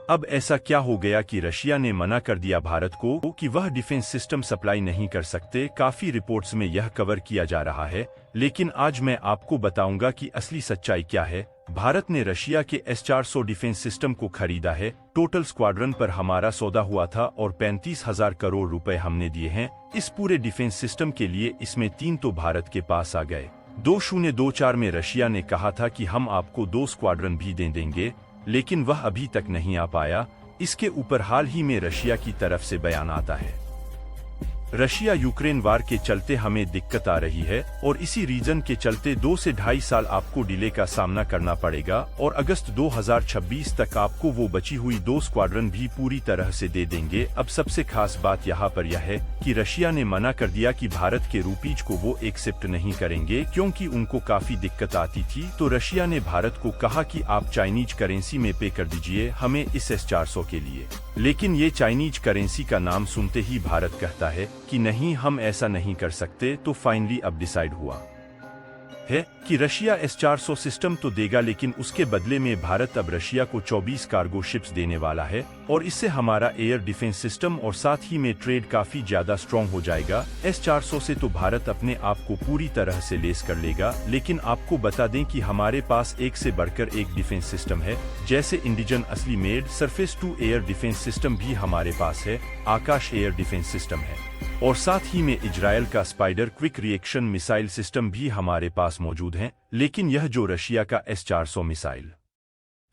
अब ऐसा क्या हो गया कि रशिया ने मना कर दिया भारत को कि वह डिफेंस सिस्टम सप्लाई नहीं कर सकते। काफी रिपोर्ट्स में यह कवर किया जा रहा है, लेकिन आज मैं आपको बताऊंगा कि असली सच्चाई क्या है। भारत ने रशिया के S-400 डिफेंस सिस्टम को खरीदा है। टोटल स्क्वाड्रन पर हमारा सौदा हुआ था और 35,000 करोड़ रुपए हमने दिए हैं इस पूरे डिफेंस सिस्टम के लिए। इसमें 3 तो भारत के पास आ गए। 2024 में रशिया ने कहा था कि हम आपको 2 स्क्वाड्रन भी दे देंगे, लेकिन वह अभी तक नहीं आ पाया। इसके ऊपर हाल ही में रशिया की तरफ से बयान आता है। रशिया यूक्रेन वार के चलते हमें दिक्कत आ रही है और इसी रीजन के चलते 2 से ढाई साल आपको डिले का सामना करना पड़ेगा और अगस्त 2026 तक आपको वो बची हुई 2 स्क्वाड्रन भी पूरी तरह से दे देंगे। अब सबसे खास बात यहाँ पर यह है कि रशिया ने मना कर दिया कि भारत के रूपीज को वो एक्सेप्ट नहीं करेंगे, क्योंकि उनको काफी दिक्कत आती थी। तो रशिया ने भारत को कहा कि आप चाइनीज करेंसी में पे कर दीजिए हमें इस S-400 के लिए। लेकिन ये चाइनीज करेंसी का नाम सुनते ही भारत कहता है कि नहीं, हम ऐसा नहीं कर सकते। तो फाइनली अब डिसाइड हुआ है कि रशिया S-400 सिस्टम तो देगा, लेकिन उसके बदले में भारत अब रशिया को 24 कार्गो शिप्स देने वाला है और इससे हमारा एयर डिफेंस सिस्टम और साथ ही में ट्रेड काफी ज्यादा स्ट्रॉन्ग हो जाएगा। S-400 से तो भारत अपने आप को पूरी तरह से लेस कर लेगा, लेकिन आपको बता दें कि हमारे पास एक से बढ़कर एक डिफेंस सिस्टम है। जैसे indigenously made surface to air defence system भी हमारे पास है, आकाश एयर डिफेंस सिस्टम है और साथ ही में इजराइल का spider quick reaction missile system भी हमारे पास मौजूद है। लेकिन यह जो रशिया का S-400 मिसाइल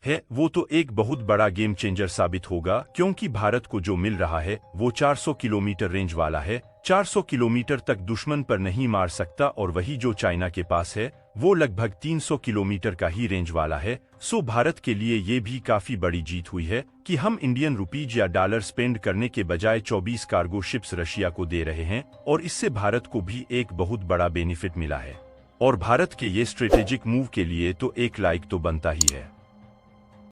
है वो तो एक बहुत बड़ा गेम चेंजर साबित होगा, क्योंकि भारत को जो मिल रहा है वो 400 किलोमीटर रेंज वाला है। 400 किलोमीटर तक दुश्मन पर नहीं मार सकता और वही जो चाइना के पास है वो लगभग 300 किलोमीटर का ही रेंज वाला है। सो भारत के लिए ये भी काफी बड़ी जीत हुई है कि हम इंडियन रुपीज या डॉलर स्पेंड करने के बजाय 24 कार्गो शिप्स रशिया को दे रहे हैं और इससे भारत को भी एक बहुत बड़ा बेनिफिट मिला है। और भारत के ये स्ट्रेटेजिक मूव के लिए तो एक लाइक तो बनता ही है।